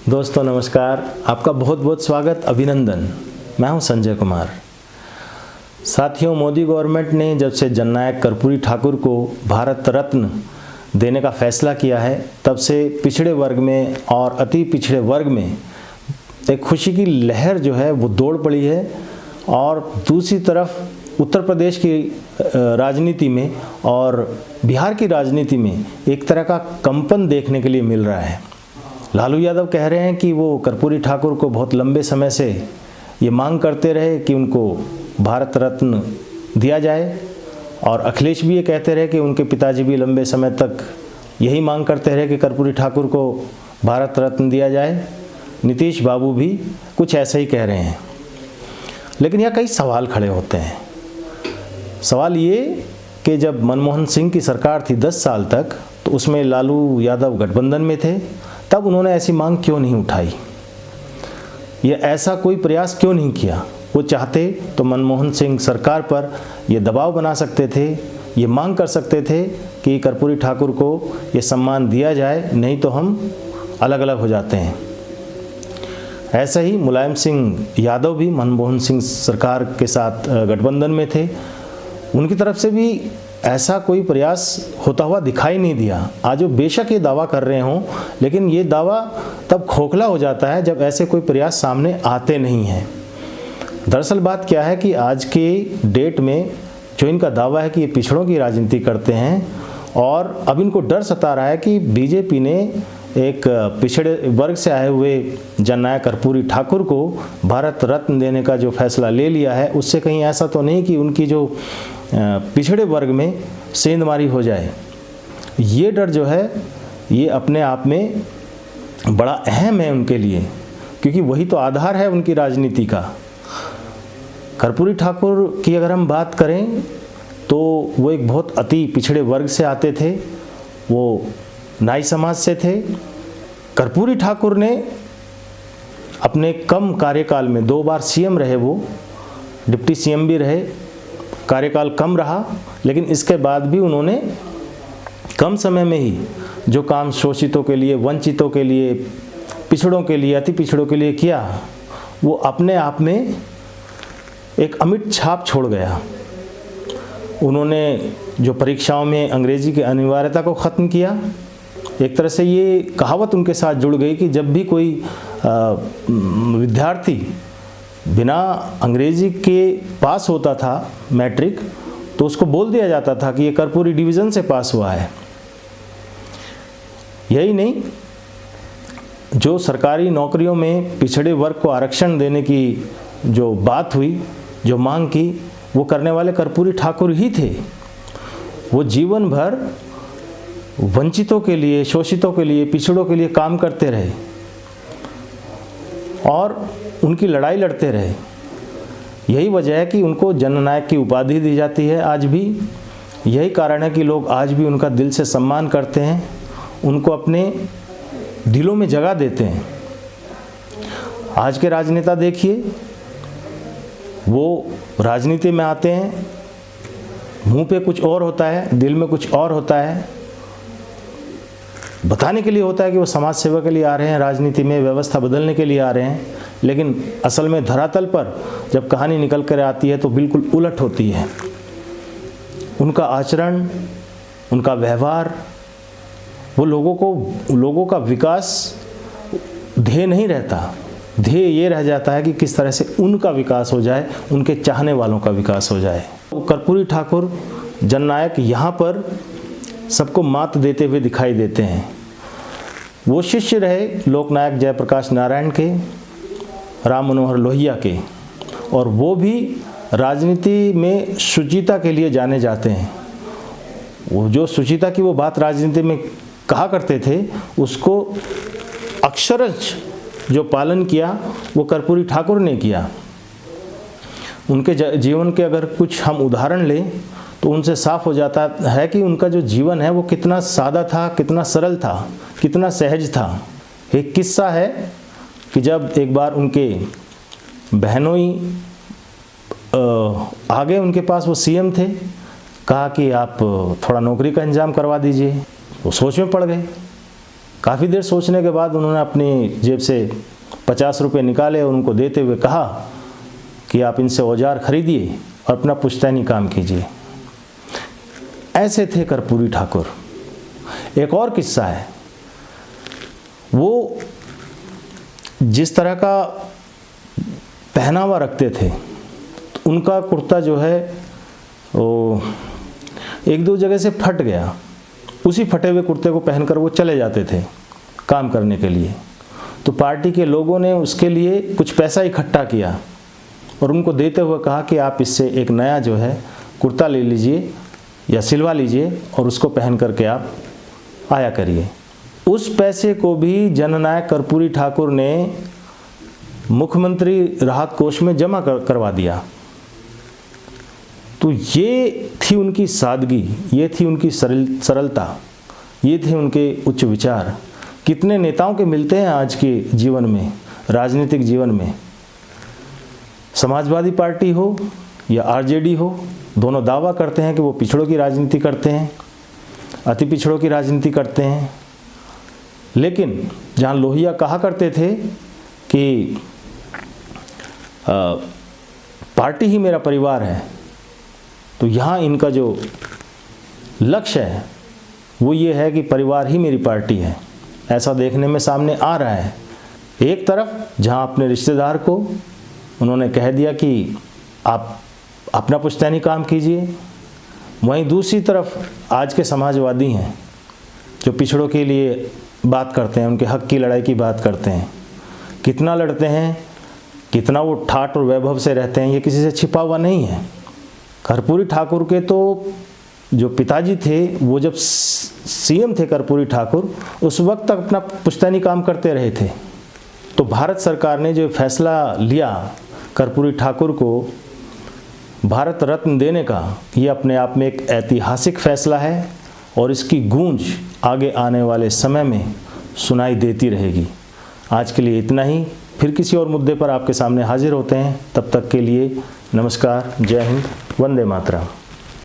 दोस्तों नमस्कार, आपका बहुत बहुत स्वागत, अभिनंदन। मैं हूं संजय कुमार। साथियों, मोदी गवर्नमेंट ने जब से जननायक कर्पूरी ठाकुर को भारत रत्न देने का फैसला किया है, तब से पिछड़े वर्ग में और अति पिछड़े वर्ग में एक खुशी की लहर जो है वो दौड़ पड़ी है। और दूसरी तरफ उत्तर प्रदेश की राजनीति में और बिहार की राजनीति में एक तरह का कंपन देखने के लिए मिल रहा है। लालू यादव कह रहे हैं कि वो कर्पूरी ठाकुर को बहुत लंबे समय से ये मांग करते रहे कि उनको भारत रत्न दिया जाए, और अखिलेश भी ये कहते रहे कि उनके पिताजी भी लंबे समय तक यही मांग करते रहे कि कर्पूरी ठाकुर को भारत रत्न दिया जाए। नीतीश बाबू भी कुछ ऐसा ही कह रहे हैं। लेकिन यहाँ कई सवाल खड़े होते हैं। सवाल ये कि जब मनमोहन सिंह की सरकार थी 10 साल तक, तो उसमें लालू यादव गठबंधन में थे, तब उन्होंने ऐसी मांग क्यों नहीं उठाई या ऐसा कोई प्रयास क्यों नहीं किया? वो चाहते तो मनमोहन सिंह सरकार पर ये दबाव बना सकते थे, ये मांग कर सकते थे कि कर्पूरी ठाकुर को ये सम्मान दिया जाए, नहीं तो हम अलग अलग हो जाते हैं। ऐसा ही मुलायम सिंह यादव भी मनमोहन सिंह सरकार के साथ गठबंधन में थे, उनकी तरफ से भी ऐसा कोई प्रयास होता हुआ दिखाई नहीं दिया। आज वो बेशक ये दावा कर रहे हों, लेकिन ये दावा तब खोखला हो जाता है जब ऐसे कोई प्रयास सामने आते नहीं हैं। दरअसल बात क्या है कि आज के डेट में जो इनका दावा है कि ये पिछड़ों की राजनीति करते हैं, और अब इनको डर सता रहा है कि बीजेपी ने एक पिछड़े वर्ग से आए हुए जननायक कर्पूरी ठाकुर को भारत रत्न देने का जो फैसला ले लिया है, उससे कहीं ऐसा तो नहीं कि उनकी जो पिछड़े वर्ग में सेंधमारी हो जाए। ये डर जो है ये अपने आप में बड़ा अहम है उनके लिए, क्योंकि वही तो आधार है उनकी राजनीति का। कर्पूरी ठाकुर की अगर हम बात करें तो वो एक बहुत अति पिछड़े वर्ग से आते थे, वो नाई समाज से थे। कर्पूरी ठाकुर ने अपने कम कार्यकाल में 2 बार सीएम रहे, वो डिप्टी सीएम भी रहे, कार्यकाल कम रहा, लेकिन इसके बाद भी उन्होंने कम समय में ही जो काम शोषितों के लिए, वंचितों के लिए, पिछड़ों के लिए, अति पिछड़ों के लिए किया, वो अपने आप में एक अमिट छाप छोड़ गया। उन्होंने जो परीक्षाओं में अंग्रेजी की अनिवार्यता को ख़त्म किया। एक तरह से ये कहावत उनके साथ जुड़ गई कि जब भी कोई विद्यार्थी बिना अंग्रेजी के पास होता था मैट्रिक, तो उसको बोल दिया जाता था कि ये कर्पूरी डिवीज़न से पास हुआ है। यही नहीं, जो सरकारी नौकरियों में पिछड़े वर्ग को आरक्षण देने की जो बात हुई, जो मांग की, वो करने वाले कर्पूरी ठाकुर ही थे। वो जीवन भर वंचितों के लिए, शोषितों के लिए, पिछड़ों के लिए काम करते रहे और उनकी लड़ाई लड़ते रहे। यही वजह है कि उनको जननायक की उपाधि दी जाती है आज भी। यही कारण है कि लोग आज भी उनका दिल से सम्मान करते हैं, उनको अपने दिलों में जगह देते हैं। आज के राजनेता देखिए, वो राजनीति में आते हैं, मुंह पे कुछ और होता है, दिल में कुछ और होता है। बताने के लिए होता है कि वो समाज सेवा के लिए आ रहे हैं, राजनीति में व्यवस्था बदलने के लिए आ रहे हैं, लेकिन असल में धरातल पर जब कहानी निकल कर आती है तो बिल्कुल उलट होती है। उनका आचरण, उनका व्यवहार, वो लोगों का विकास ध्येय नहीं रहता। ध्येय ये रह जाता है कि किस तरह से उनका विकास हो जाए, उनके चाहने वालों का विकास हो जाए। कर्पूरी ठाकुर जननायक यहाँ पर सबको मात देते हुए दिखाई देते हैं। वो शिष्य रहे लोकनायक जयप्रकाश नारायण के, राम मनोहर लोहिया के, और वो भी राजनीति में शुचिता के लिए जाने जाते हैं। वो जो शुचिता की वो बात राजनीति में कहा करते थे, उसको अक्षरश जो पालन किया वो कर्पूरी ठाकुर ने किया। उनके जीवन के अगर कुछ हम उदाहरण लें तो उनसे साफ हो जाता है कि उनका जो जीवन है वो कितना सादा था, कितना सरल था, कितना सहज था। एक किस्सा है कि जब एक बार उनके बहनोई आ गए उनके पास, वो सीएम थे, कहा कि आप थोड़ा नौकरी का इंतजाम करवा दीजिए। वो सोच में पड़ गए काफ़ी देर सोचने के बाद उन्होंने अपनी जेब से 50 रुपये निकाले और उनको देते हुए कहा कि आप इनसे औजार खरीदिए और अपना पुश्तैनी काम कीजिए। ऐसे थे कर्पूरी ठाकुर। एक और किस्सा है, वो जिस तरह का पहनावा रखते थे, तो उनका कुर्ता जो है वो एक दो जगह से फट गया। उसी फटे हुए कुर्ते को पहनकर वो चले जाते थे काम करने के लिए। तो पार्टी के लोगों ने उसके लिए कुछ पैसा इकट्ठा किया और उनको देते हुए कहा कि आप इससे एक नया जो है कुर्ता ले लीजिए या सिलवा लीजिए और उसको पहन करके आप आया करिए। उस पैसे को भी जननायक कर्पूरी ठाकुर ने मुख्यमंत्री राहत कोष में जमा करवा दिया। तो ये थी उनकी सादगी, ये थी उनकी सरलता, ये थे उनके उच्च विचार। कितने नेताओं के मिलते हैं आज के जीवन में, राजनीतिक जीवन में। समाजवादी पार्टी हो या आरजेडी हो, दोनों दावा करते हैं कि वो पिछड़ों की राजनीति करते हैं, अति पिछड़ों की राजनीति करते हैं। लेकिन जहाँ लोहिया कहा करते थे कि पार्टी ही मेरा परिवार है, तो यहाँ इनका जो लक्ष्य है वो ये है कि परिवार ही मेरी पार्टी है। ऐसा देखने में सामने आ रहा है। एक तरफ जहाँ अपने रिश्तेदार को उन्होंने कह दिया कि आप अपना पुश्तैनी काम कीजिए, वहीं दूसरी तरफ आज के समाजवादी हैं जो पिछड़ों के लिए बात करते हैं, उनके हक की लड़ाई की बात करते हैं। कितना लड़ते हैं, कितना वो ठाठ और वैभव से रहते हैं, ये किसी से छिपा हुआ नहीं है। कर्पूरी ठाकुर के तो जो पिताजी थे, वो जब सीएम थे कर्पूरी ठाकुर, उस वक्त तक अपना पुश्तैनी काम करते रहे थे। तो भारत सरकार ने जो फैसला लिया कर्पूरी ठाकुर को भारत रत्न देने का, ये अपने आप में एक ऐतिहासिक फैसला है और इसकी गूंज आगे आने वाले समय में सुनाई देती रहेगी। आज के लिए इतना ही। फिर किसी और मुद्दे पर आपके सामने हाजिर होते हैं। तब तक के लिए नमस्कार, जय हिंद, वंदे मातरम।